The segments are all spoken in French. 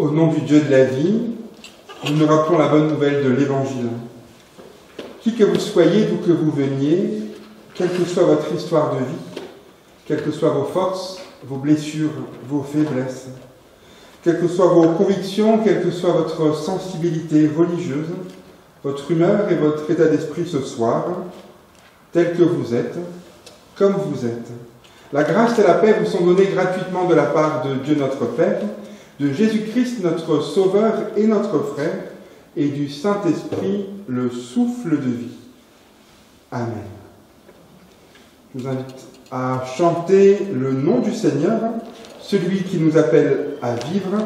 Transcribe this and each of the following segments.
Au nom du Dieu de la vie, nous nous rappelons la bonne nouvelle de l'Évangile. Qui que vous soyez, d'où que vous veniez, quelle que soit votre histoire de vie, quelles que soient vos forces, vos blessures, vos faiblesses, quelles que soient vos convictions, quelle que soit votre sensibilité religieuse, votre humeur et votre état d'esprit ce soir, tel que vous êtes, comme vous êtes. La grâce et la paix vous sont données gratuitement de la part de Dieu notre Père, de Jésus-Christ notre Sauveur et notre Frère, et du Saint-Esprit, le souffle de vie. Amen. Je vous invite à chanter le nom du Seigneur, celui qui nous appelle à vivre,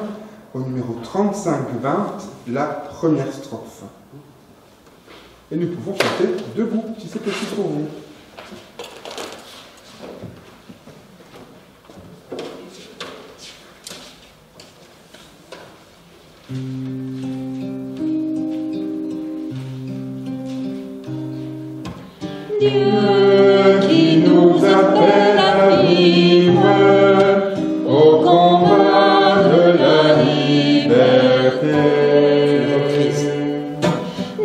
au numéro 35-20, la première strophe. Et nous pouvons chanter debout, si c'est possible pour vous. Dieu qui nous appelle à vivre au combat de la liberté.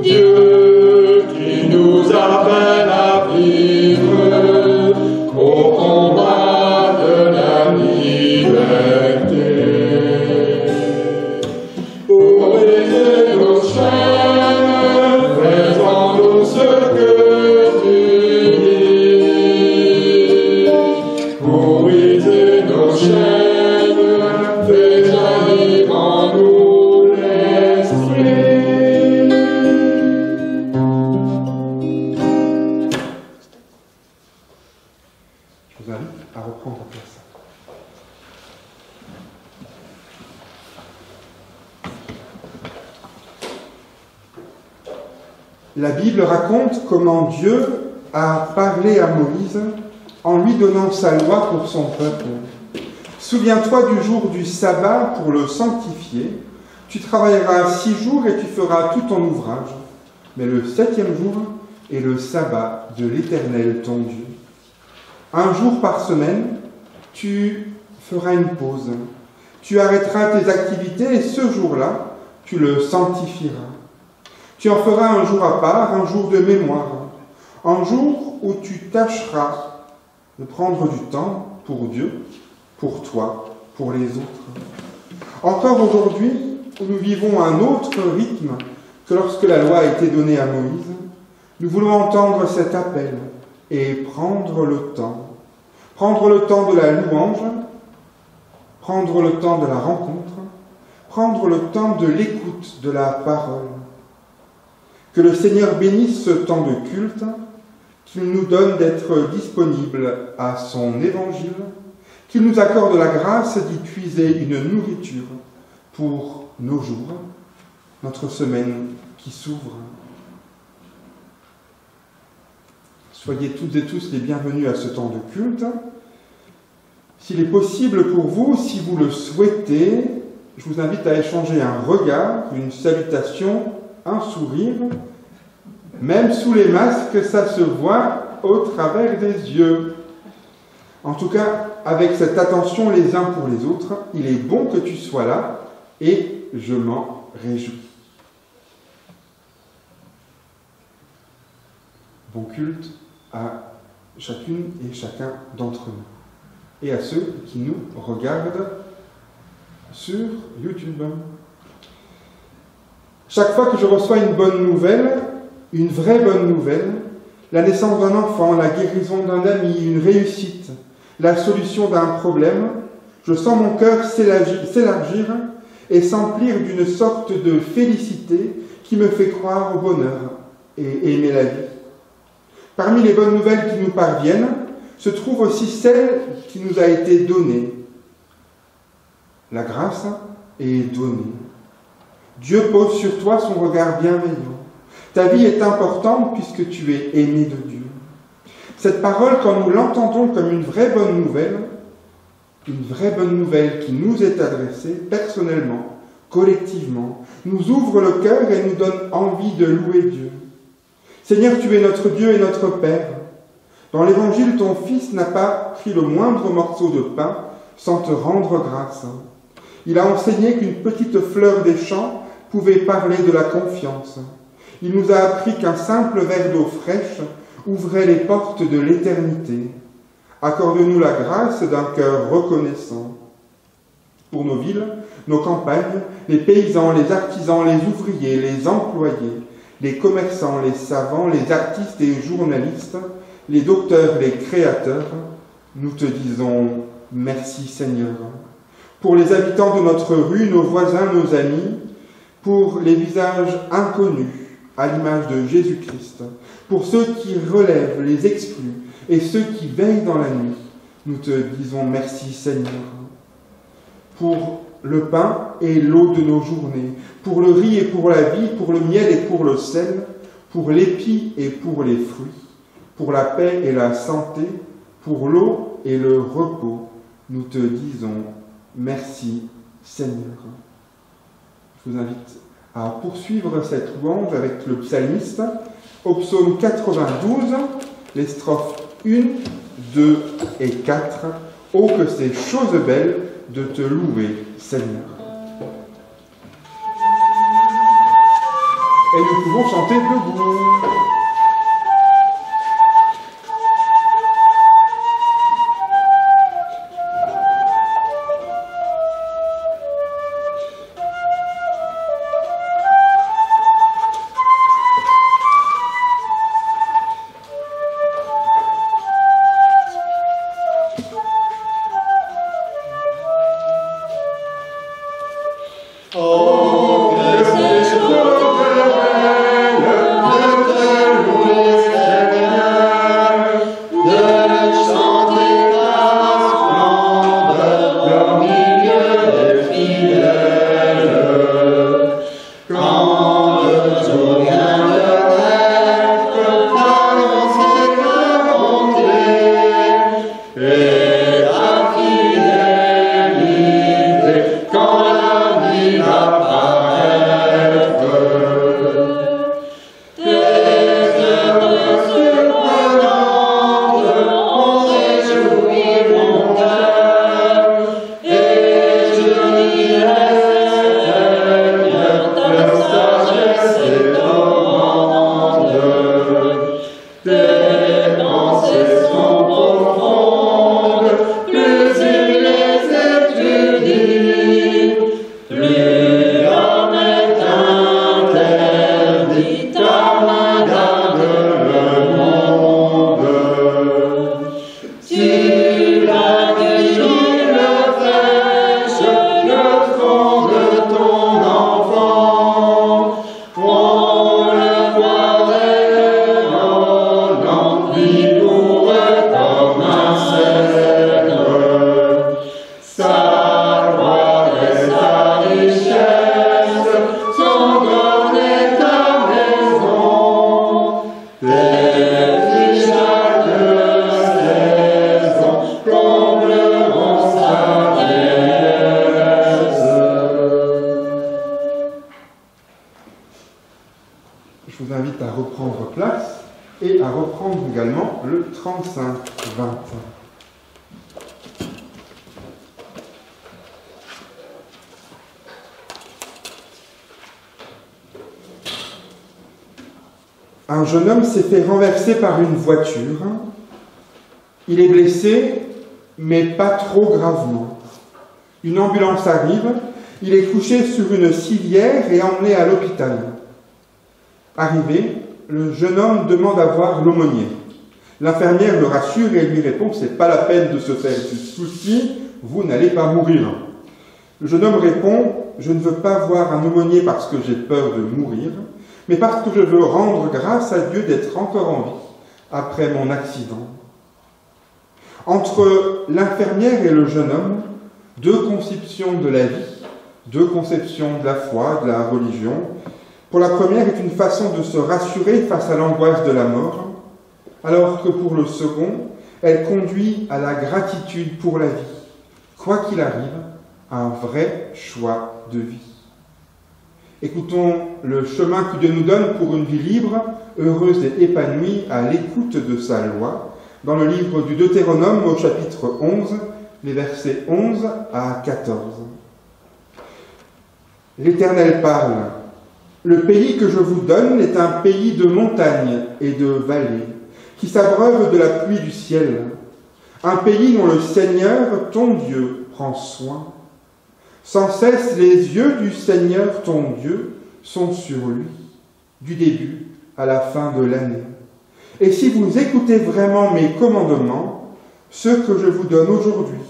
Dieu qui nous appelle à vivre au combat de la liberté. Pour briser nos chaînes, faisons-nous ce que La Bible raconte comment Dieu a parlé à Moïse en lui donnant sa loi pour son peuple. Souviens-toi du jour du sabbat pour le sanctifier. Tu travailleras 6 jours et tu feras tout ton ouvrage. Mais le 7e jour est le sabbat de l'Éternel ton Dieu. Un jour par semaine, tu feras une pause. Tu arrêteras tes activités et ce jour-là, tu le sanctifieras. Tu en feras un jour à part, un jour de mémoire, un jour où tu tâcheras de prendre du temps pour Dieu, pour toi, pour les autres. Encore aujourd'hui, où nous vivons un autre rythme que lorsque la loi a été donnée à Moïse, nous voulons entendre cet appel et prendre le temps. Prendre le temps de la louange, prendre le temps de la rencontre, prendre le temps de l'écoute de la parole. Que le Seigneur bénisse ce temps de culte, qu'il nous donne d'être disponibles à son évangile, qu'il nous accorde la grâce d'y puiser une nourriture pour nos jours, notre semaine qui s'ouvre. Soyez toutes et tous les bienvenus à ce temps de culte. S'il est possible pour vous, si vous le souhaitez, je vous invite à échanger un regard, une salutation, un sourire, même sous les masques, ça se voit au travers des yeux. En tout cas, avec cette attention les uns pour les autres, il est bon que tu sois là et je m'en réjouis. Bon culte à chacune et chacun d'entre nous et à ceux qui nous regardent sur YouTube. Chaque fois que je reçois une bonne nouvelle, une vraie bonne nouvelle, la naissance d'un enfant, la guérison d'un ami, une réussite, la solution d'un problème, je sens mon cœur s'élargir et s'emplir d'une sorte de félicité qui me fait croire au bonheur et aimer la vie. Parmi les bonnes nouvelles qui nous parviennent, se trouve aussi celle qui nous a été donnée. La grâce est donnée. Dieu pose sur toi son regard bienveillant. Ta vie est importante puisque tu es aimé de Dieu. Cette parole, quand nous l'entendons comme une vraie bonne nouvelle qui nous est adressée personnellement, collectivement, nous ouvre le cœur et nous donne envie de louer Dieu. Seigneur, tu es notre Dieu et notre Père. Dans l'Évangile, ton Fils n'a pas pris le moindre morceau de pain sans te rendre grâce. Il a enseigné qu'une petite fleur des champs pouvait parler de la confiance. Il nous a appris qu'un simple verre d'eau fraîche ouvrait les portes de l'éternité. Accorde-nous la grâce d'un cœur reconnaissant. Pour nos villes, nos campagnes, les paysans, les artisans, les ouvriers, les employés, les commerçants, les savants, les artistes et les journalistes, les docteurs, les créateurs, nous te disons merci Seigneur. Pour les habitants de notre rue, nos voisins, nos amis, pour les visages inconnus à l'image de Jésus-Christ, pour ceux qui relèvent les exclus et ceux qui veillent dans la nuit, nous te disons merci Seigneur. Pour le pain et l'eau de nos journées, pour le riz et pour la vie, pour le miel et pour le sel, pour l'épi et pour les fruits, pour la paix et la santé, pour l'eau et le repos, nous te disons merci Seigneur. Je vous invite à poursuivre cette louange avec le psalmiste au psaume 92, les strophes 1, 2 et 4. Oh que c'est chose belle de te louer, Seigneur. Et nous pouvons chanter debout. Je vous invite à reprendre place et à reprendre également le 35-20. Un jeune homme s'est fait renverser par une voiture. Il est blessé, mais pas trop gravement. Une ambulance arrive, il est couché sur une civière et emmené à l'hôpital. Arrivé, le jeune homme demande à voir l'aumônier. L'infirmière le rassure et lui répond « C'est pas la peine de se faire du souci, vous n'allez pas mourir. » Le jeune homme répond « Je ne veux pas voir un aumônier parce que j'ai peur de mourir, mais parce que je veux rendre grâce à Dieu d'être encore en vie après mon accident. » Entre l'infirmière et le jeune homme, deux conceptions de la vie, deux conceptions de la foi, de la religion. Pour la première est une façon de se rassurer face à l'angoisse de la mort, alors que pour le second, elle conduit à la gratitude pour la vie, quoi qu'il arrive, un vrai choix de vie. Écoutons le chemin que Dieu nous donne pour une vie libre, heureuse et épanouie à l'écoute de sa loi, dans le livre du Deutéronome au chapitre 11, les versets 11 à 14. L'Éternel parle. Le pays que je vous donne est un pays de montagnes et de vallées, qui s'abreuve de la pluie du ciel. Un pays dont le Seigneur, ton Dieu, prend soin. Sans cesse, les yeux du Seigneur, ton Dieu, sont sur lui, du début à la fin de l'année. Et si vous écoutez vraiment mes commandements, ceux que je vous donne aujourd'hui,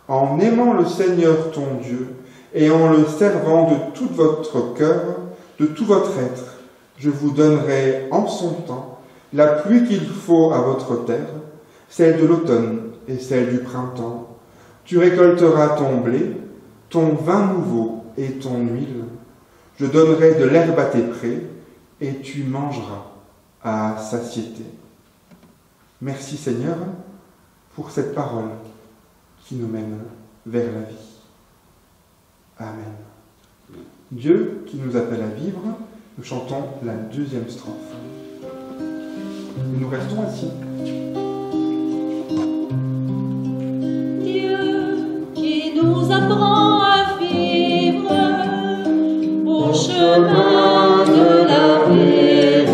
en aimant le Seigneur, ton Dieu, et en le servant de tout votre cœur, de tout votre être, je vous donnerai en son temps la pluie qu'il faut à votre terre, celle de l'automne et celle du printemps. Tu récolteras ton blé, ton vin nouveau et ton huile. Je donnerai de l'herbe à tes prés, et tu mangeras à satiété. Merci Seigneur pour cette parole qui nous mène vers la vie. Amen. Dieu qui nous appelle à vivre, nous chantons la deuxième strophe. Nous restons assis. Dieu qui nous apprend à vivre au chemin de la vérité.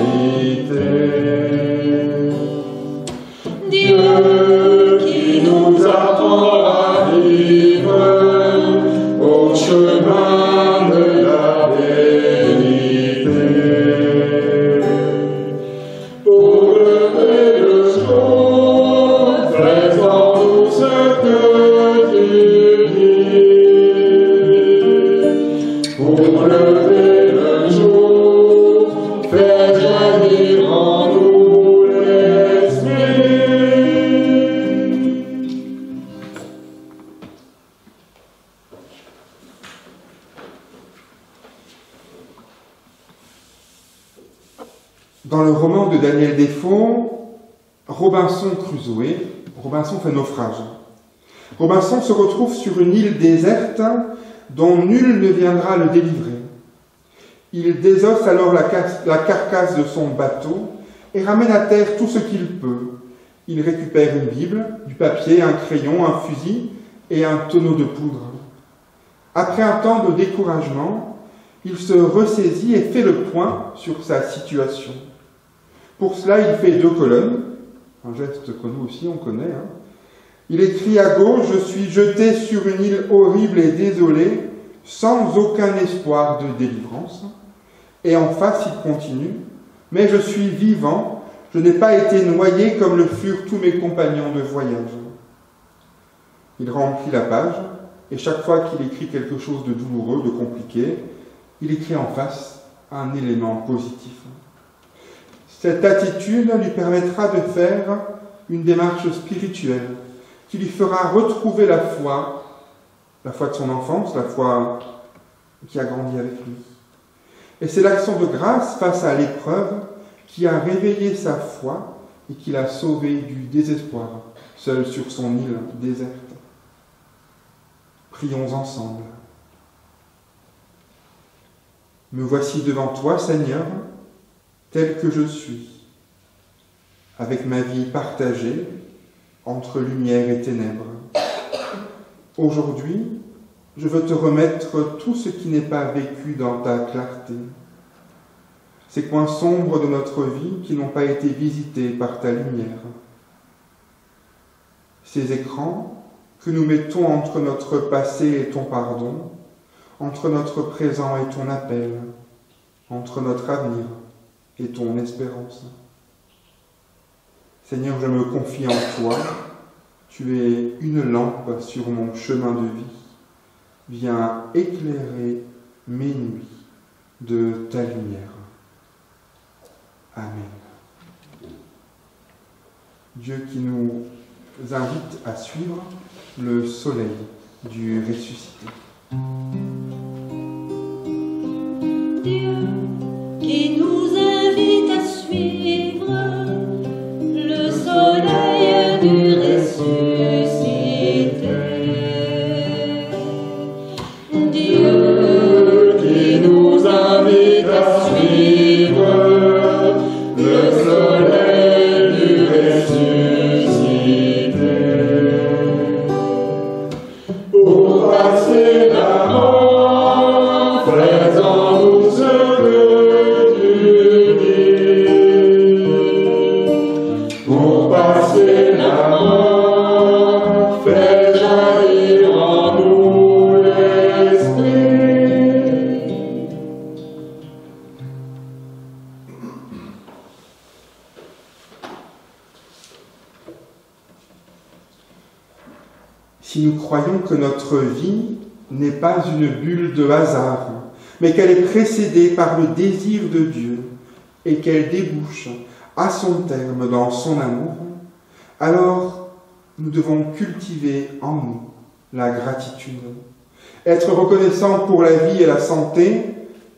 Dieu qui nous apprend à vivre au chemin de la vérité. Pour lever le jour, fais-en-nous ce que tu dis. Pour lever le jour, fais jaillir en nous l'esprit. Dans le roman de Daniel Defoe, Robinson Crusoe, Robinson fait naufrage. Robinson se retrouve sur une île déserte dont nul ne viendra le délivrer. Il désosse alors la carcasse de son bateau et ramène à terre tout ce qu'il peut. Il récupère une Bible, du papier, un crayon, un fusil et un tonneau de poudre. Après un temps de découragement, il se ressaisit et fait le point sur sa situation. Pour cela, il fait 2 colonnes, un geste que nous aussi on connaît. Il écrit à gauche « Je suis jeté sur une île horrible et désolée, sans aucun espoir de délivrance. » Et en face, il continue « Mais je suis vivant, je n'ai pas été noyé comme le furent tous mes compagnons de voyage. » Il remplit la page, et chaque fois qu'il écrit quelque chose de douloureux, de compliqué, il écrit en face un élément positif. Cette attitude lui permettra de faire une démarche spirituelle qui lui fera retrouver la foi de son enfance, la foi qui a grandi avec lui. Et c'est l'action de grâce face à l'épreuve qui a réveillé sa foi et qui l'a sauvé du désespoir, seul sur son île déserte. Prions ensemble. Me voici devant toi, Seigneur, tel que je suis, avec ma vie partagée entre lumière et ténèbres. Aujourd'hui, je veux te remettre tout ce qui n'est pas vécu dans ta clarté, ces coins sombres de notre vie qui n'ont pas été visités par ta lumière, ces écrans que nous mettons entre notre passé et ton pardon, entre notre présent et ton appel, entre notre avenir et ton espérance. Seigneur, je me confie en toi. Tu es une lampe sur mon chemin de vie. Viens éclairer mes nuits de ta lumière. Amen. Dieu qui nous invite à suivre le soleil du ressuscité. Dieu qui nous invite à suivre le soleil du ressuscité. Dieu qui nous invite à suivre le soleil du ressuscité. Pour passer la mort croyons que notre vie n'est pas une bulle de hasard, mais qu'elle est précédée par le désir de Dieu et qu'elle débouche à son terme dans son amour, alors nous devons cultiver en nous la gratitude, être reconnaissants pour la vie et la santé,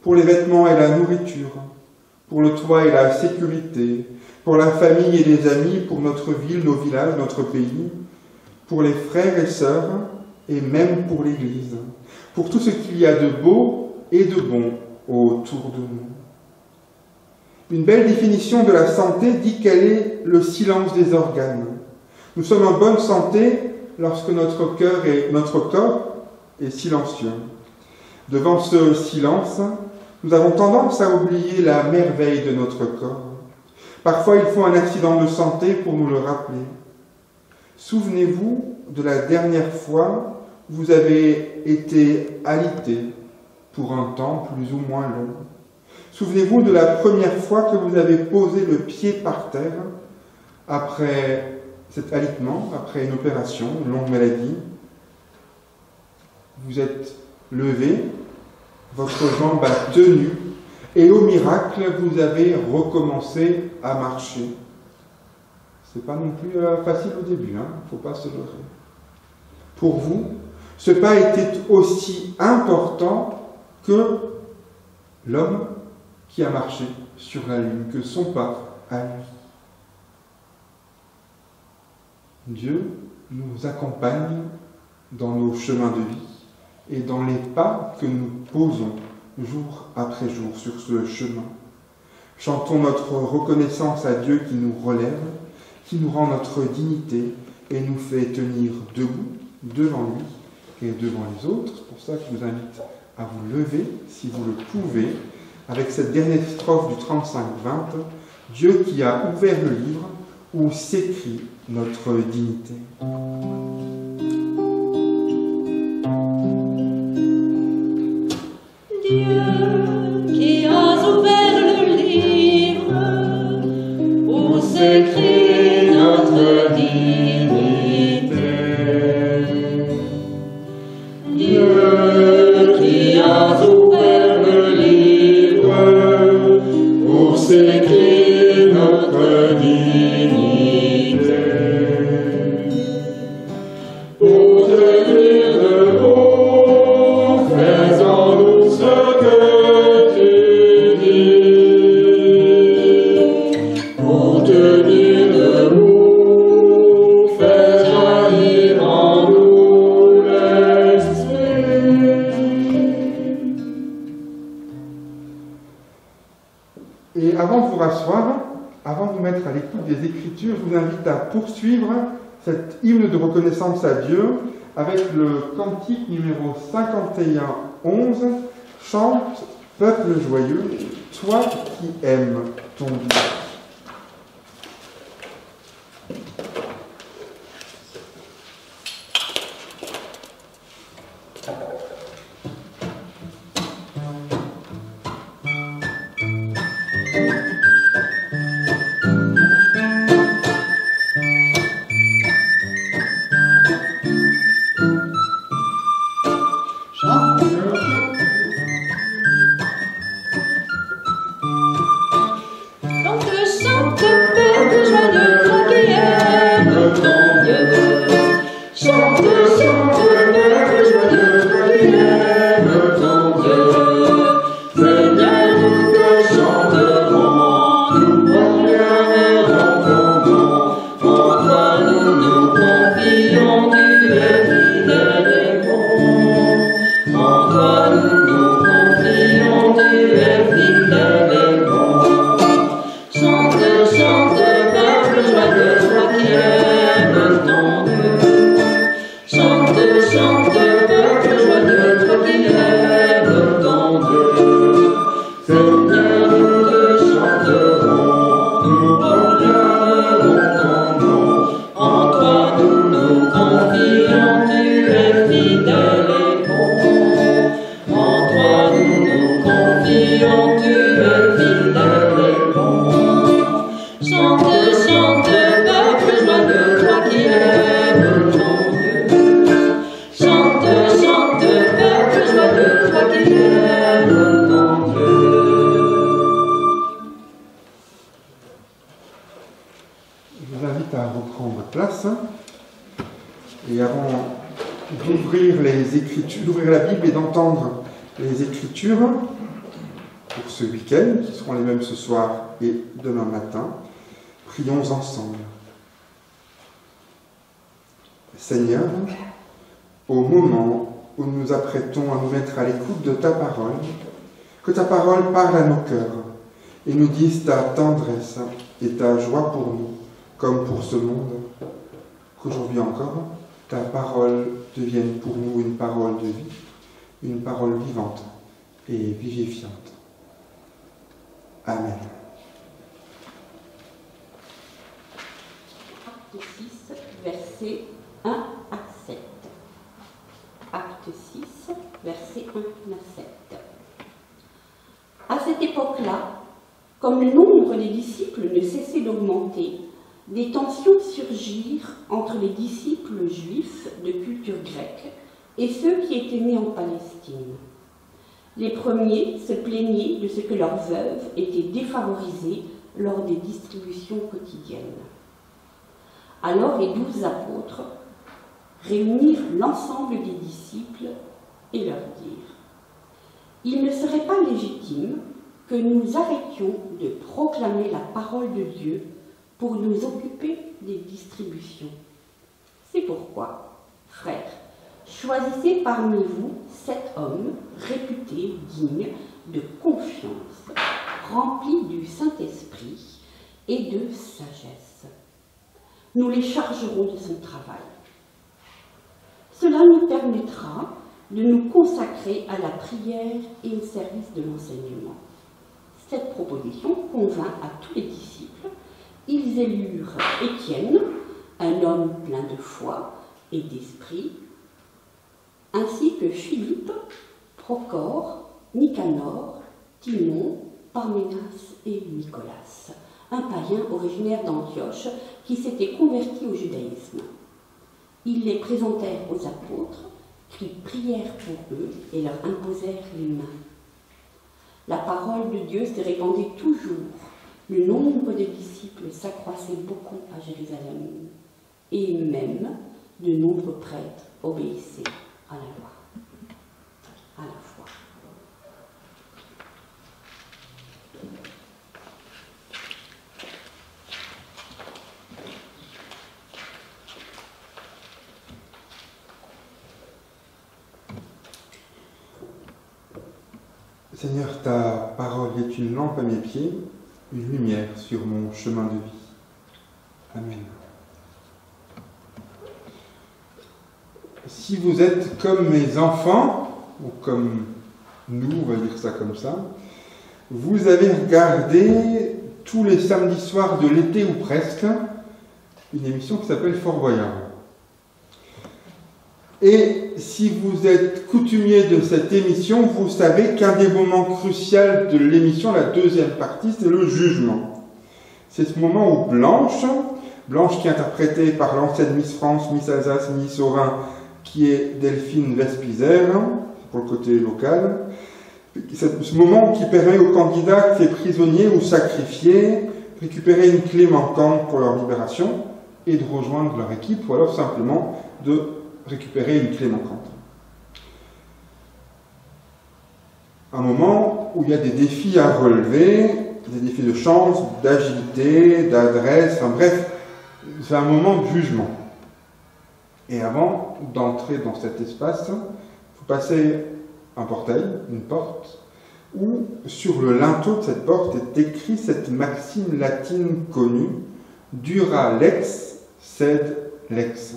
pour les vêtements et la nourriture, pour le toit et la sécurité, pour la famille et les amis, pour notre ville, nos villages, notre pays, pour les frères et sœurs, et même pour l'Église, pour tout ce qu'il y a de beau et de bon autour de nous. Une belle définition de la santé dit qu'elle est le silence des organes. Nous sommes en bonne santé lorsque notre corps est silencieux. Devant ce silence, nous avons tendance à oublier la merveille de notre corps. Parfois, il faut un accident de santé pour nous le rappeler. Souvenez-vous de la dernière fois où vous avez été alité pour un temps plus ou moins long. Souvenez-vous de la première fois que vous avez posé le pied par terre après cet alitement, après une opération, une longue maladie. Vous êtes levé, votre jambe a tenu, et au miracle, vous avez recommencé à marcher. C'est pas non plus facile au début, hein, faut pas se leurrer. Pour vous, ce pas était aussi important que l'homme qui a marché sur la lune, que son pas à lui. Dieu nous accompagne dans nos chemins de vie et dans les pas que nous posons jour après jour sur ce chemin. Chantons notre reconnaissance à Dieu qui nous relève, qui nous rend notre dignité et nous fait tenir debout devant lui et devant les autres. C'est pour ça que je vous invite à vous lever, si vous le pouvez, avec cette dernière strophe du 35-20, Dieu qui a ouvert le livre où s'écrit notre dignité. Dieu qui a ouvert le livre où s'écrit notre dignité. Dieu qui a ouvert le livre où s'écrit notre dignité. Pour tenir debout, fais en nous ce que tu dis. Pour tenir debout, fais jaillir en nous l'esprit. Et avant de vous rasseoir, avant de nous mettre à l'écoute des Écritures, je vous invite à poursuivre cet hymne de reconnaissance à Dieu avec le cantique numéro 51-11, chante peuple joyeux, toi qui aimes ton Dieu. Donc chante peuple joyeux, toi qui aimes ton Dieu. Chante peuple joyeux, toi qui d'ouvrir la Bible et d'entendre les Écritures pour ce week-end, qui seront les mêmes ce soir et demain matin. Prions ensemble. Seigneur, au moment où nous nous apprêtons à nous mettre à l'écoute de ta parole, que ta parole parle à nos cœurs et nous dise ta tendresse et ta joie pour nous, comme pour ce monde. Qu'aujourd'hui encore, ta parole devienne pour nous une parole de vie, une parole vivante et vivifiante. Amen. Acte 6, versets 1 à 7. Acte 6, versets 1 à 7. À cette époque-là, comme le nombre des disciples ne cessait d'augmenter, des tensions surgirent entre les disciples juifs de culture grecque et ceux qui étaient nés en Palestine. Les premiers se plaignaient de ce que leurs veuves étaient défavorisées lors des distributions quotidiennes. Alors les 12 apôtres réunirent l'ensemble des disciples et leur dirent : « Il ne serait pas légitime que nous arrêtions de proclamer la parole de Dieu pour nous occuper des distributions. C'est pourquoi, frères, choisissez parmi vous 7 hommes réputés dignes de confiance, remplis du Saint-Esprit et de sagesse. Nous les chargerons de son travail. Cela nous permettra de nous consacrer à la prière et au service de l'enseignement. » Cette proposition convint à tous les disciples. Ils élurent Étienne, un homme plein de foi et d'esprit, ainsi que Philippe, Procore, Nicanor, Timon, Parménas et Nicolas, un païen originaire d'Antioche qui s'était converti au judaïsme. Ils les présentèrent aux apôtres, qui prièrent pour eux et leur imposèrent les mains. La parole de Dieu se répandait toujours. Le nombre de disciples s'accroissait beaucoup à Jérusalem. Et même de nombreux prêtres obéissaient à la loi, à la foi. Seigneur, ta parole est une lampe à mes pieds, une lumière sur mon chemin de vie. Amen. Si vous êtes comme mes enfants, ou comme nous, on va dire ça comme ça, vous avez regardé tous les samedis soirs de l'été ou presque, une émission qui s'appelle Fort Boyard. Et si vous êtes coutumier de cette émission, vous savez qu'un des moments cruciaux de l'émission, la deuxième partie, c'est le jugement. C'est ce moment où Blanche qui est interprétée par l'ancienne Miss France, Miss Alsace, Miss Haut-Rhin, qui est Delphine Vespizer, pour le côté local, c'est ce moment qui permet aux candidats qui sont prisonniers ou sacrifiés de récupérer une clé manquante pour leur libération et de rejoindre leur équipe, ou alors simplement de récupérer une clé manquante. Un moment où il y a des défis à relever, des défis de chance, d'agilité, d'adresse, enfin bref, c'est un moment de jugement. Et avant d'entrer dans cet espace, il faut passer un portail, une porte, où sur le linteau de cette porte est écrit cette maxime latine connue, dura lex, sed lex.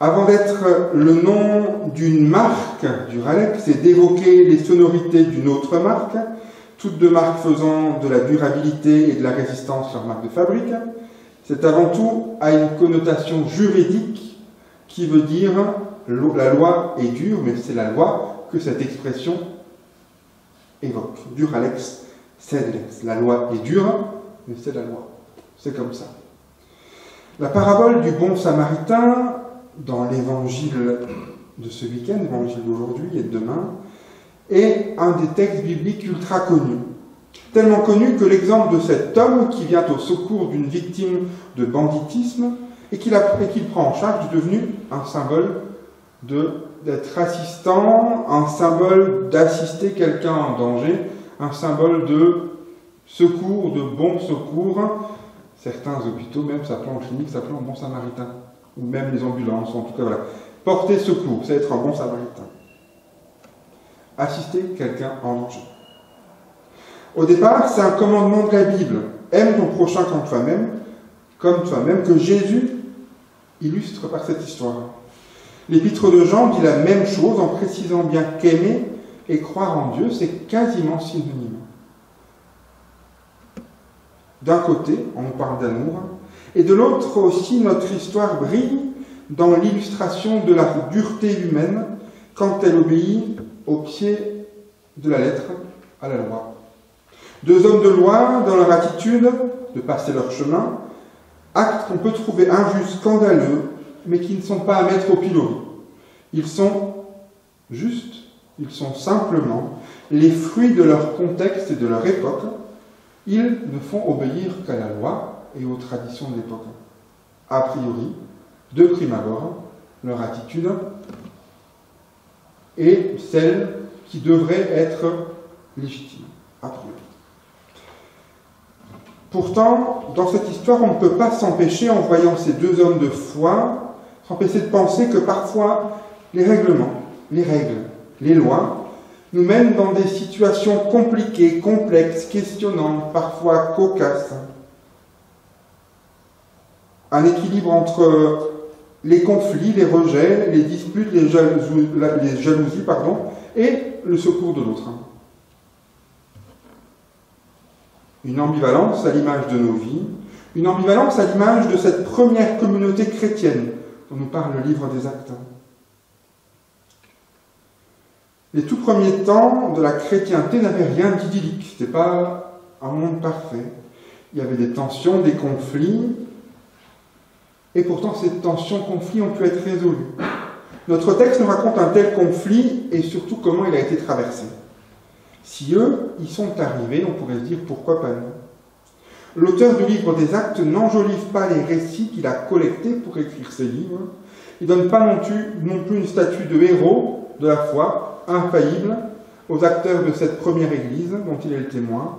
Avant d'être le nom d'une marque, Duralex, c'est d'évoquer les sonorités d'une autre marque, toutes deux marques faisant de la durabilité et de la résistance leur marque de fabrique. C'est avant tout à une connotation juridique qui veut dire la loi est dure, mais c'est la loi que cette expression évoque. Duralex, sed lex. La loi est dure, mais c'est la loi. C'est comme ça. La parabole du bon samaritain, dans l'évangile de ce week-end, l'évangile d'aujourd'hui et de demain, est un des textes bibliques ultra connus. Tellement connu que l'exemple de cet homme qui vient au secours d'une victime de banditisme et qu'il prend en charge est devenu un symbole d'être assistant, un symbole d'assister quelqu'un en danger, un symbole de secours, de bon secours. Certains hôpitaux même s'appelant en clinique, s'appelant bon samaritain, ou même les ambulances, en tout cas voilà. Porter secours, c'est être un bon samaritain. Assister quelqu'un en danger. Au départ, c'est un commandement de la Bible. Aime ton prochain comme toi-même, que Jésus illustre par cette histoire. L'épître de Jean dit la même chose en précisant bien qu'aimer et croire en Dieu, c'est quasiment synonyme. D'un côté, on nous parle d'amour, et de l'autre aussi, notre histoire brille dans l'illustration de la dureté humaine quand elle obéit au pied de la lettre à la loi. Deux hommes de loi, dans leur attitude de passer leur chemin, actes qu'on peut trouver injustes, scandaleux, mais qui ne sont pas à mettre au pilori. Ils sont justes, ils sont simplement les fruits de leur contexte et de leur époque. Ils ne font obéir qu'à la loi et aux traditions de l'époque. A priori, de prime abord, leur attitude est celle qui devrait être légitime, a priori. Pourtant, dans cette histoire, on ne peut pas s'empêcher, en voyant ces deux hommes de foi, s'empêcher de penser que parfois les règlements, les règles, les lois nous mènent dans des situations compliquées, complexes, questionnantes, parfois cocasses. Un équilibre entre les conflits, les rejets, les disputes, les jalousies, et le secours de l'autre. Une ambivalence à l'image de nos vies, une ambivalence à l'image de cette première communauté chrétienne dont nous parle le livre des Actes. Les tout premiers temps de la chrétienté n'avaient rien d'idyllique, ce n'était pas un monde parfait. Il y avait des tensions, des conflits, et pourtant ces tensions, conflits ont pu être résolus. Notre texte nous raconte un tel conflit et surtout comment il a été traversé. Si eux y sont arrivés, on pourrait se dire pourquoi pas nous. L'auteur du livre des Actes n'enjolive pas les récits qu'il a collectés pour écrire ses livres. Il ne donne pas non plus une statue de héros de la foi, infaillible, aux acteurs de cette première église dont il est le témoin.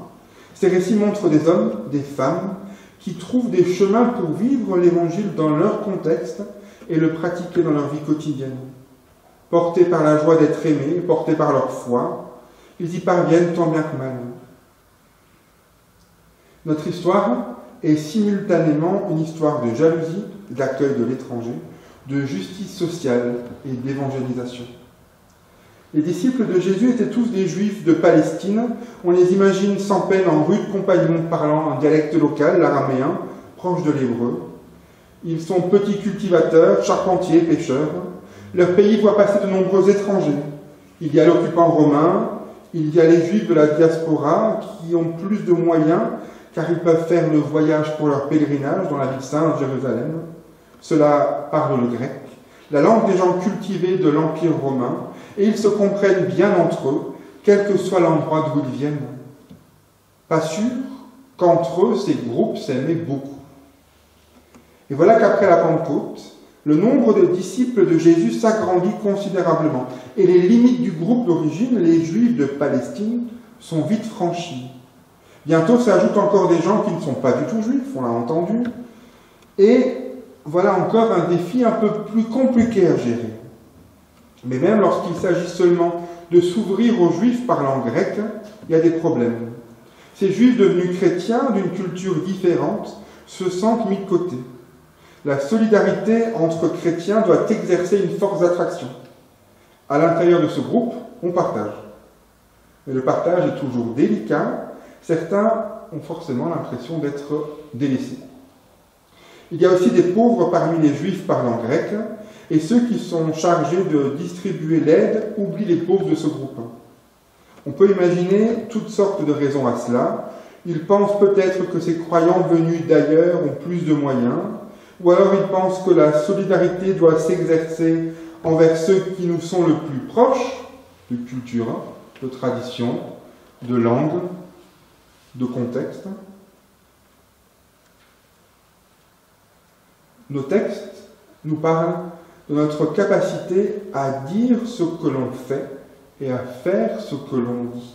Ces récits montrent des hommes, des femmes, qui trouvent des chemins pour vivre l'évangile dans leur contexte et le pratiquer dans leur vie quotidienne. Portés par la joie d'être aimés, portés par leur foi, ils y parviennent tant bien que mal. Notre histoire est simultanément une histoire de jalousie, d'accueil de l'étranger, de justice sociale et d'évangélisation. Les disciples de Jésus étaient tous des Juifs de Palestine. On les imagine sans peine en rudes compagnons parlant un dialecte local, l'araméen, proche de l'hébreu. Ils sont petits cultivateurs, charpentiers, pêcheurs. Leur pays voit passer de nombreux étrangers. Il y a l'occupant romain, il y a les Juifs de la diaspora qui ont plus de moyens car ils peuvent faire le voyage pour leur pèlerinage dans la ville sainte, Jérusalem. Ceux-là parlent le grec, la langue des gens cultivés de l'Empire romain, et ils se comprennent bien entre eux, quel que soit l'endroit d'où ils viennent. Pas sûr qu'entre eux, ces groupes s'aimaient beaucoup. Et voilà qu'après la Pentecôte, le nombre de disciples de Jésus s'agrandit considérablement, et les limites du groupe d'origine, les Juifs de Palestine, sont vite franchies. Bientôt s'ajoutent encore des gens qui ne sont pas du tout juifs, on l'a entendu, et voilà encore un défi un peu plus compliqué à gérer. Mais même lorsqu'il s'agit seulement de s'ouvrir aux Juifs parlant grec, il y a des problèmes. Ces Juifs devenus chrétiens d'une culture différente se sentent mis de côté. La solidarité entre chrétiens doit exercer une force d'attraction. À l'intérieur de ce groupe, on partage. Mais le partage est toujours délicat. Certains ont forcément l'impression d'être délaissés. Il y a aussi des pauvres parmi les Juifs parlant grec, et ceux qui sont chargés de distribuer l'aide oublient les pauvres de ce groupe. On peut imaginer toutes sortes de raisons à cela. Ils pensent peut-être que ces croyants venus d'ailleurs ont plus de moyens, ou alors ils pensent que la solidarité doit s'exercer envers ceux qui nous sont le plus proches, de culture, de tradition, de langue, de contexte. Nos textes nous parlent de notre capacité à dire ce que l'on fait et à faire ce que l'on dit.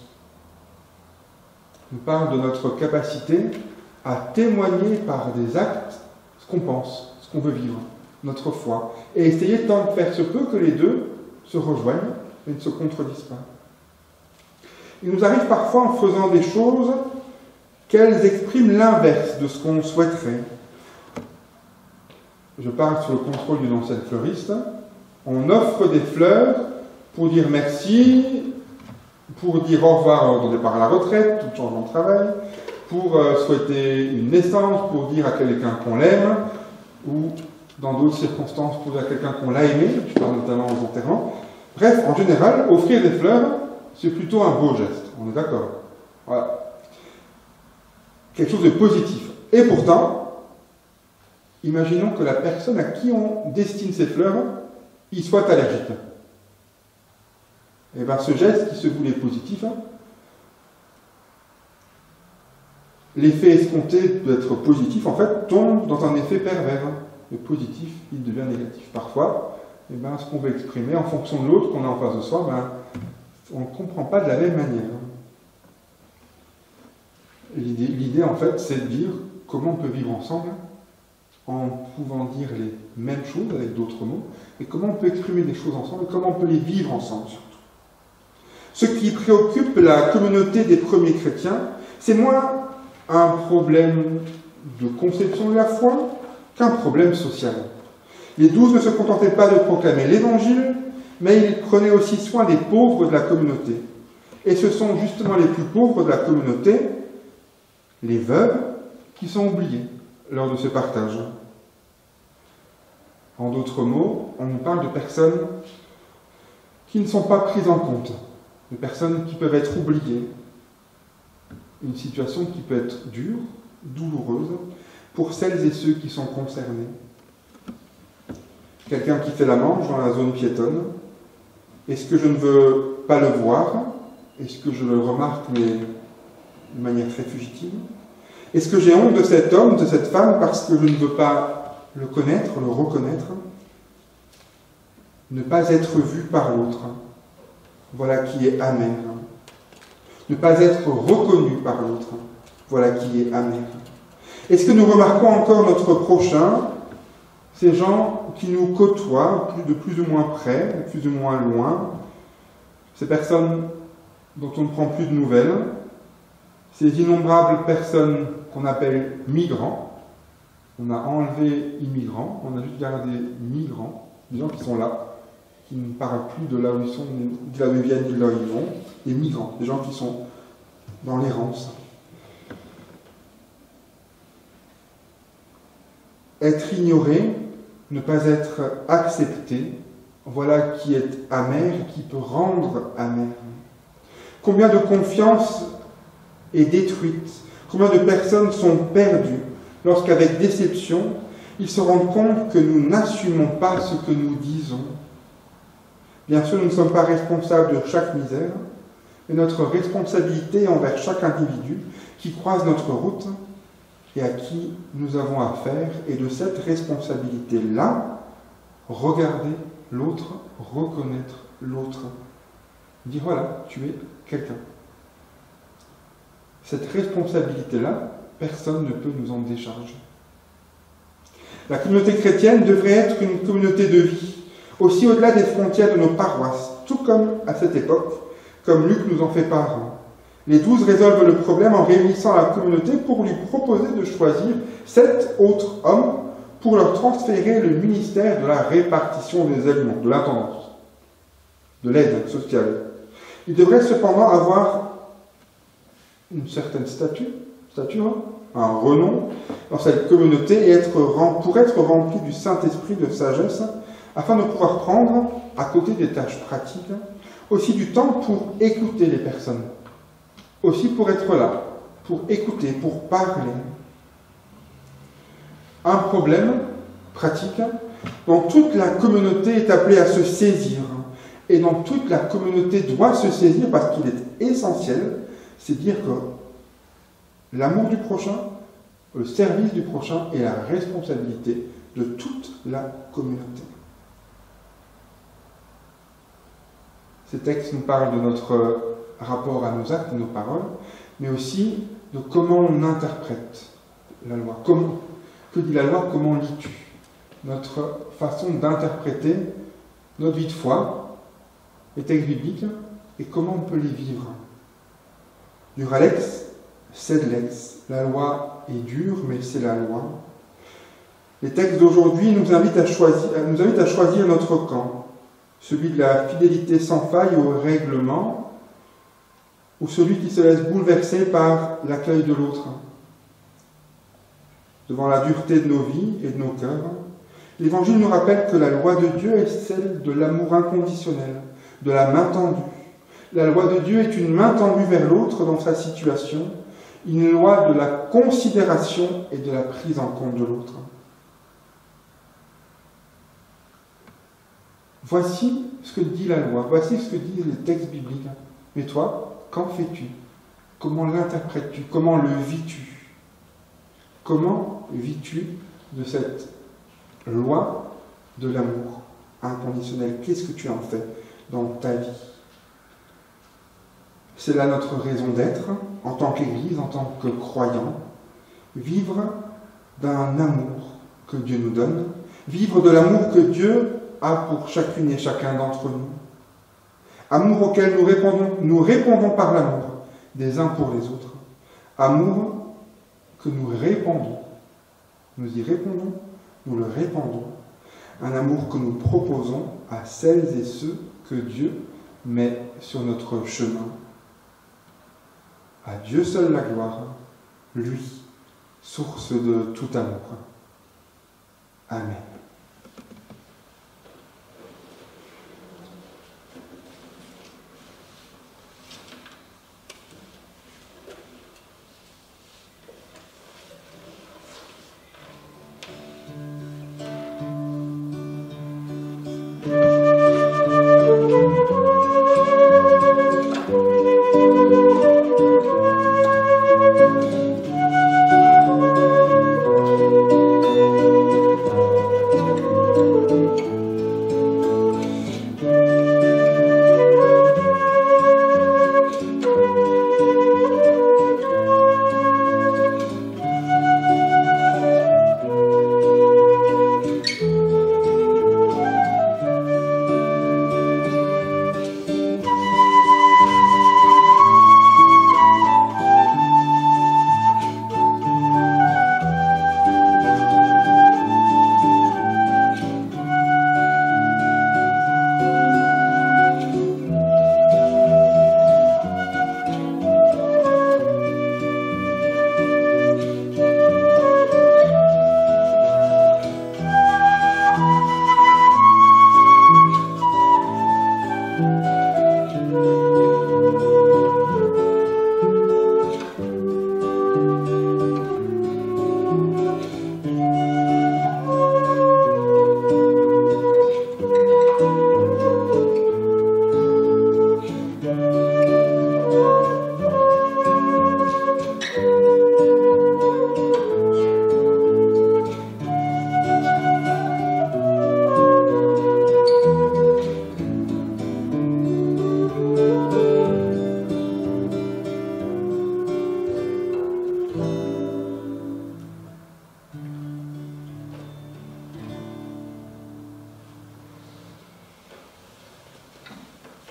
Il nous parle de notre capacité à témoigner par des actes ce qu'on pense, ce qu'on veut vivre, notre foi, et essayer tant de faire se peut que les deux se rejoignent et ne se contredisent pas. Il nous arrive parfois en faisant des choses qu'elles expriment l'inverse de ce qu'on souhaiterait. Je parle sous le contrôle d'une ancienne fleuriste. On offre des fleurs pour dire merci, pour dire au revoir lors du départ à la retraite, tout changement de travail, pour souhaiter une naissance, pour dire à quelqu'un qu'on l'aime, ou dans d'autres circonstances pour dire à quelqu'un qu'on l'a aimé, je parle notamment aux enterrements. Bref, en général, offrir des fleurs, c'est plutôt un beau geste, on est d'accord. Voilà. Quelque chose de positif. Et pourtant, imaginons que la personne à qui on destine ces fleurs, il soit allergique. Et bien ce geste qui se voulait positif, l'effet escompté d'être positif, en fait, tombe dans un effet pervers. Le positif, il devient négatif. Parfois, et ben, ce qu'on veut exprimer, en fonction de l'autre qu'on a en face de soi, ben, on ne comprend pas de la même manière. L'idée, en fait, c'est de dire comment on peut vivre ensemble en pouvant dire les mêmes choses avec d'autres mots, et comment on peut exprimer des choses ensemble, et comment on peut les vivre ensemble, surtout. Ce qui préoccupe la communauté des premiers chrétiens, c'est moins un problème de conception de la foi qu'un problème social. Les 12 ne se contentaient pas de proclamer l'Évangile, mais ils prenaient aussi soin des pauvres de la communauté. Et ce sont justement les plus pauvres de la communauté, les veuves, qui sont oubliées lors de ce partage. En d'autres mots, on nous parle de personnes qui ne sont pas prises en compte, de personnes qui peuvent être oubliées. Une situation qui peut être dure, douloureuse, pour celles et ceux qui sont concernés. Quelqu'un qui fait la manche dans la zone piétonne, est-ce que je ne veux pas le voir? Est-ce que je le remarque, mais de manière très fugitive? Est-ce que j'ai honte de cet homme, de cette femme, parce que je ne veux pas le connaître, le reconnaître? Ne pas être vu par l'autre, voilà qui est amer. Ne pas être reconnu par l'autre, voilà qui est amer. Est-ce que nous remarquons encore notre prochain, ces gens qui nous côtoient de plus ou moins près, de plus ou moins loin, ces personnes dont on ne prend plus de nouvelles, ces innombrables personnes qu'on appelle migrants? On a enlevé immigrants, on a juste gardé migrants, des gens qui sont là, qui ne parlent plus de là où ils sont, de là où ils viennent, ni de là où ils vont, des migrants, des gens qui sont dans l'errance. Être ignoré, ne pas être accepté, voilà qui est amer, qui peut rendre amer. Combien de confiance est détruite, combien de personnes sont perdues lorsqu'avec déception, ils se rendent compte que nous n'assumons pas ce que nous disons. Bien sûr, nous ne sommes pas responsables de chaque misère, mais notre responsabilité envers chaque individu qui croise notre route et à qui nous avons affaire, et de cette responsabilité-là, regarder l'autre, reconnaître l'autre. Dire voilà, tu es quelqu'un. Cette responsabilité-là, personne ne peut nous en décharger. La communauté chrétienne devrait être une communauté de vie, aussi au-delà des frontières de nos paroisses, tout comme à cette époque, comme Luc nous en fait part. Les 12 résolvent le problème en réunissant la communauté pour lui proposer de choisir 7 autres hommes pour leur transférer le ministère de la répartition des aliments, de l'intendance, de l'aide sociale. Ils devraient cependant avoir une certaine stature, un renom dans cette communauté et pour être remplis du Saint-Esprit de sagesse, afin de pouvoir prendre, à côté des tâches pratiques, aussi du temps pour écouter les personnes, aussi pour être là, pour écouter, pour parler. Un problème pratique dont toute la communauté est appelée à se saisir, et dont toute la communauté doit se saisir parce qu'il est essentiel, c'est dire que l'amour du prochain, le service du prochain est la responsabilité de toute la communauté. Ces textes nous parlent de notre rapport à nos actes, à nos paroles, mais aussi de comment on interprète la loi. Que dit la loi? Comment lis-tu? Notre façon d'interpréter notre vie de foi, les textes bibliques, et comment on peut les vivre. Dura lex, sed lex. La loi est dure, mais c'est la loi. Les textes d'aujourd'hui nous invitent à choisir notre camp, celui de la fidélité sans faille au règlement, ou celui qui se laisse bouleverser par l'accueil de l'autre. Devant la dureté de nos vies et de nos cœurs, l'Évangile nous rappelle que la loi de Dieu est celle de l'amour inconditionnel, de la main tendue. La loi de Dieu est une main tendue vers l'autre dans sa situation, une loi de la considération et de la prise en compte de l'autre. Voici ce que dit la loi, voici ce que disent les textes bibliques. Mais toi, qu'en fais-tu? Comment l'interprètes-tu? Comment le vis-tu? Comment vis-tu de cette loi de l'amour inconditionnel? Qu'est-ce que tu en fais dans ta vie? C'est là notre raison d'être, en tant qu'Église, en tant que croyants. Vivre d'un amour que Dieu nous donne, vivre de l'amour que Dieu a pour chacune et chacun d'entre nous. Amour auquel nous répondons par l'amour des uns pour les autres. Amour que nous répandons. Nous y répondons, nous le répandons. Un amour que nous proposons à celles et ceux que Dieu met sur notre chemin. À Dieu seul la gloire, lui, source de tout amour. Amen.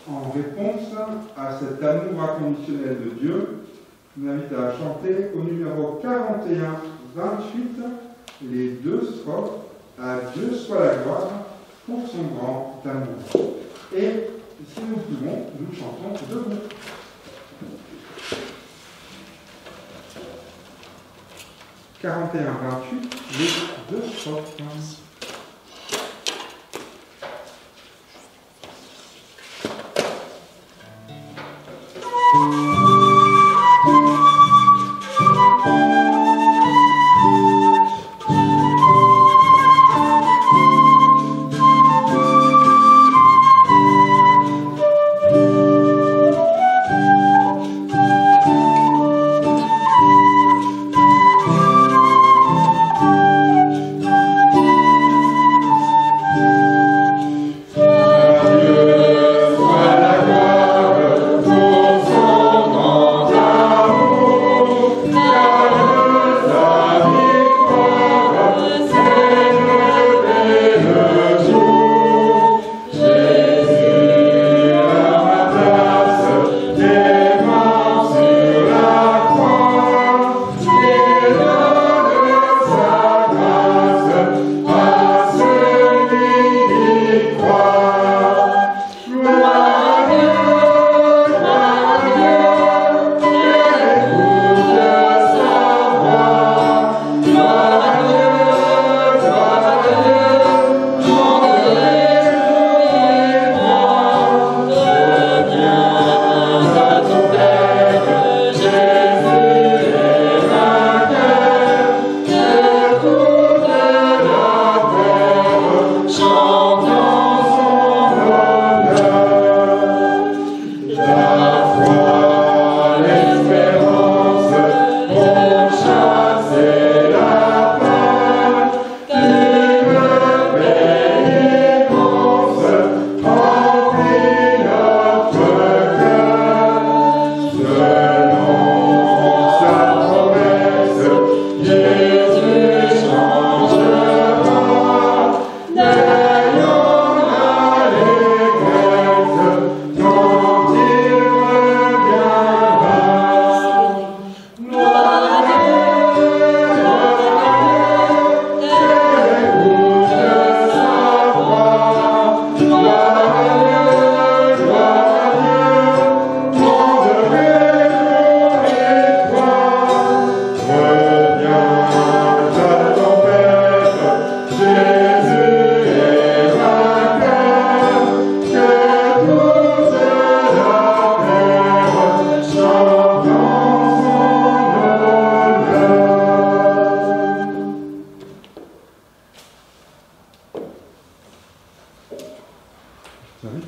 En réponse à cet amour inconditionnel de Dieu, je vous invite à chanter au numéro 41-28 les deux strophes « À Dieu soit la gloire pour son grand amour ». Et si nous pouvons, nous chantons debout. « 41-28 les deux strophes.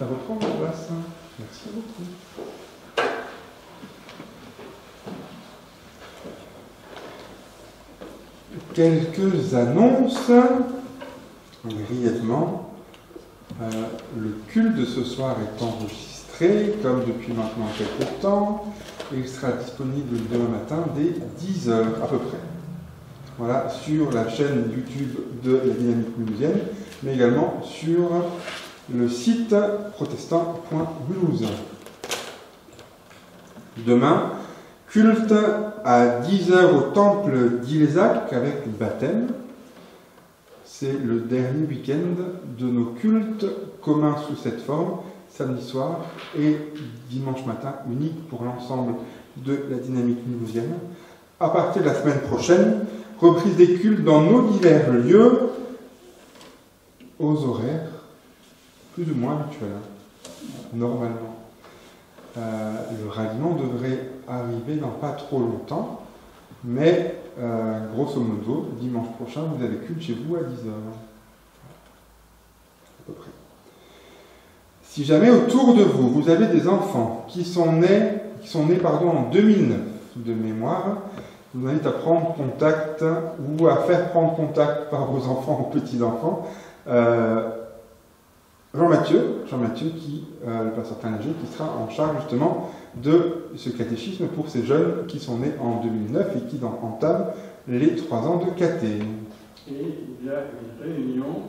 à reprendre place. Merci beaucoup. Quelques annonces, brièvement. Le culte de ce soir est enregistré, comme depuis maintenant quelques temps, et il sera disponible demain matin dès 10h à peu près. Voilà, sur la chaîne YouTube de la Dynamique Mulhousienne, mais également sur le site protestant.mulhouse. Demain, culte à 10h au temple d'Illezac avec baptême. C'est le dernier week-end de nos cultes communs sous cette forme, samedi soir et dimanche matin, unique pour l'ensemble de la Dynamique mulhousienne. À partir de la semaine prochaine, reprise des cultes dans nos divers lieux, aux horaires plus ou moins habituels, normalement. Le ralliement devrait arriver dans pas trop longtemps, mais grosso modo, dimanche prochain, vous avez culte chez vous à 10h. À peu près. Si jamais autour de vous, vous avez des enfants qui sont nés en 2009 de mémoire, je vous invite à prendre contact ou à faire prendre contact par vos enfants ou petits-enfants. Jean-Mathieu qui, le pasteur Taninger, qui sera en charge justement de ce catéchisme pour ces jeunes qui sont nés en 2009 et qui entament les 3 ans de caté. Et il y a une réunion.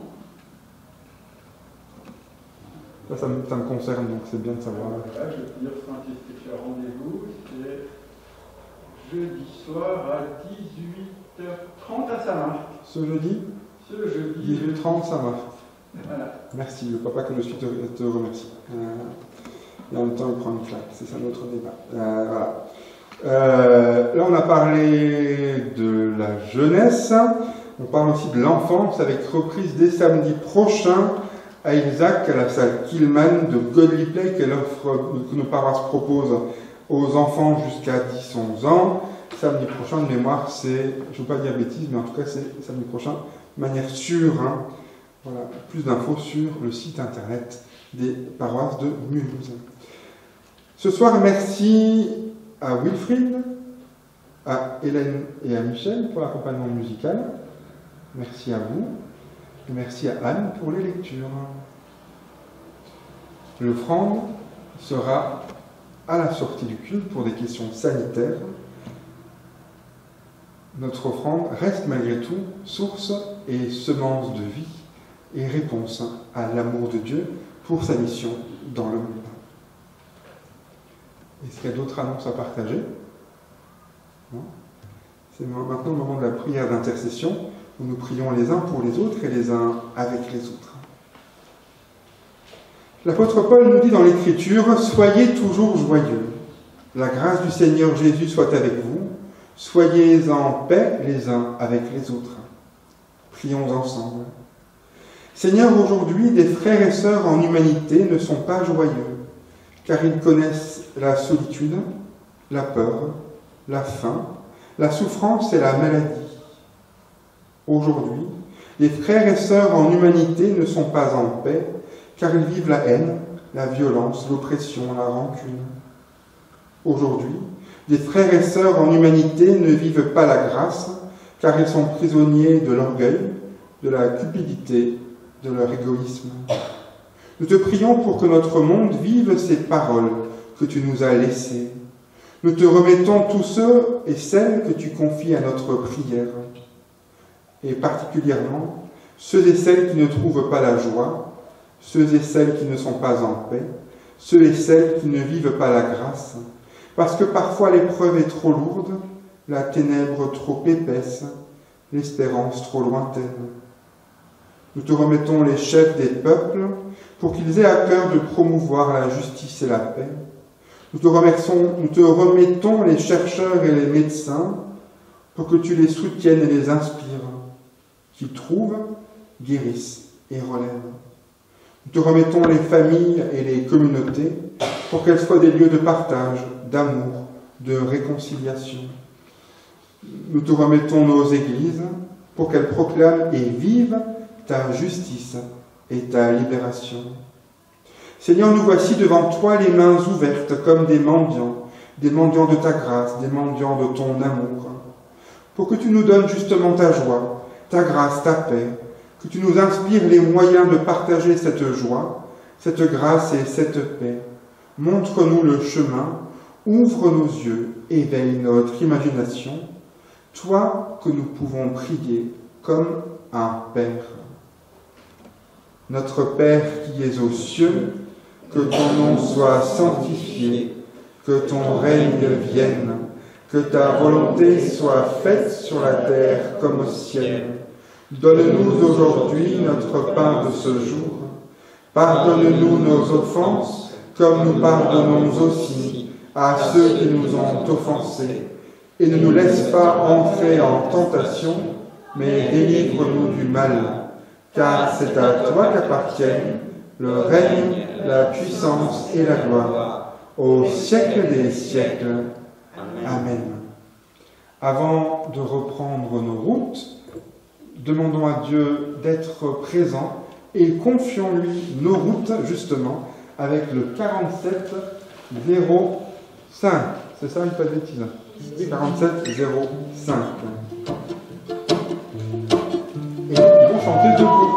Ça me concerne, donc c'est bien de savoir. Voilà, je peux dire Francis que tu as rendez-vous, c'est jeudi soir à 18h30 à Saint-Marc. Ce jeudi Ce jeudi. 18h30 Saint-Marc. Voilà. Merci, le papa que je suis te remercie. Et en même temps, il prend une claque, c'est ça notre débat. Voilà. Là, on a parlé de la jeunesse, on parle aussi de l'enfance avec reprise dès samedi prochain à Ilzac, à la salle Killman de Godly Play, que nos paroisses proposent aux enfants jusqu'à 10-11 ans. Samedi prochain, de mémoire, c'est, je ne veux pas dire bêtise, mais en tout cas, c'est samedi prochain, de manière sûre. Hein. Voilà, plus d'infos sur le site internet des paroisses de Mulhouse. Ce soir, merci à Wilfried, à Hélène et à Michel pour l'accompagnement musical. Merci à vous. Et merci à Anne pour les lectures. L'offrande sera à la sortie du culte pour des questions sanitaires. Notre offrande reste malgré tout source et semence de vie et réponse à l'amour de Dieu pour sa mission dans le monde. Est-ce qu'il y a d'autres annonces à partager? Non? C'est maintenant le moment de la prière d'intercession où nous prions les uns pour les autres et les uns avec les autres. L'apôtre Paul nous dit dans l'Écriture, « Soyez toujours joyeux. La grâce du Seigneur Jésus soit avec vous. Soyez en paix les uns avec les autres. » Prions ensemble. Seigneur, aujourd'hui, des frères et sœurs en humanité ne sont pas joyeux, car ils connaissent la solitude, la peur, la faim, la souffrance et la maladie. Aujourd'hui, les frères et sœurs en humanité ne sont pas en paix, car ils vivent la haine, la violence, l'oppression, la rancune. Aujourd'hui, les frères et sœurs en humanité ne vivent pas la grâce, car ils sont prisonniers de l'orgueil, de la cupidité, de leur égoïsme. Nous te prions pour que notre monde vive ces paroles que tu nous as laissées. Nous te remettons tous ceux et celles que tu confies à notre prière, et particulièrement ceux et celles qui ne trouvent pas la joie, ceux et celles qui ne sont pas en paix, ceux et celles qui ne vivent pas la grâce, parce que parfois l'épreuve est trop lourde, la ténèbre trop épaisse, l'espérance trop lointaine. Nous te remettons les chefs des peuples pour qu'ils aient à cœur de promouvoir la justice et la paix. Nous te remettons les chercheurs et les médecins pour que tu les soutiennes et les inspires, qu'ils trouvent, guérissent et relèvent. Nous te remettons les familles et les communautés pour qu'elles soient des lieux de partage, d'amour, de réconciliation. Nous te remettons nos églises pour qu'elles proclament et vivent ta justice et ta libération. Seigneur, nous voici devant toi les mains ouvertes comme des mendiants de ta grâce, des mendiants de ton amour, pour que tu nous donnes justement ta joie, ta grâce, ta paix, que tu nous inspires les moyens de partager cette joie, cette grâce et cette paix. Montre-nous le chemin, ouvre nos yeux, éveille notre imagination, toi que nous pouvons prier comme un Père. Notre Père qui es aux cieux, que ton nom soit sanctifié, que ton règne vienne, que ta volonté soit faite sur la terre comme au ciel. Donne-nous aujourd'hui notre pain de ce jour. Pardonne-nous nos offenses, comme nous pardonnons aussi à ceux qui nous ont offensés. Et ne nous laisse pas entrer en tentation, mais délivre-nous du mal. Car c'est à toi qu'appartiennent le règne, la puissance et la gloire, au siècle des siècles. Amen. Avant de reprendre nos routes, demandons à Dieu d'être présent et confions-lui nos routes, justement, avec le 4705. C'est ça, une pas de bêtise. 4705. Et ils vont chanter debout.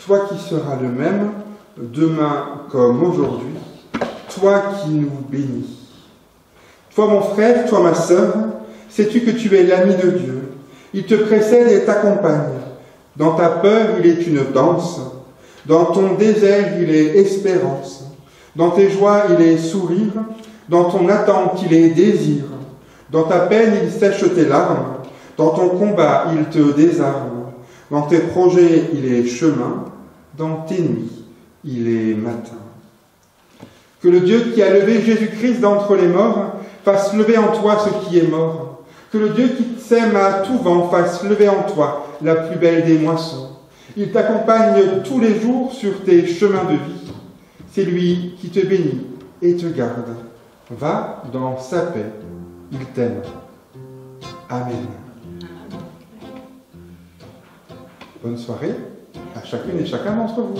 Toi qui seras le même, demain comme aujourd'hui, toi qui nous bénis. Toi mon frère, toi ma sœur, sais-tu que tu es l'ami de Dieu? Il te précède et t'accompagne. Dans ta peur, il est une danse. Dans ton désert, il est espérance. Dans tes joies, il est sourire. Dans ton attente, il est désir. Dans ta peine, il sèche tes larmes. Dans ton combat, il te désarme. Dans tes projets, il est chemin. Dans tes nuits, il est matin. Que le Dieu qui a levé Jésus-Christ d'entre les morts fasse lever en toi ce qui est mort. Que le Dieu qui sème à tout vent fasse lever en toi la plus belle des moissons. Il t'accompagne tous les jours sur tes chemins de vie. C'est lui qui te bénit et te garde. Va dans sa paix. Il t'aime. Amen. Bonne soirée à chacune et chacun d'entre vous.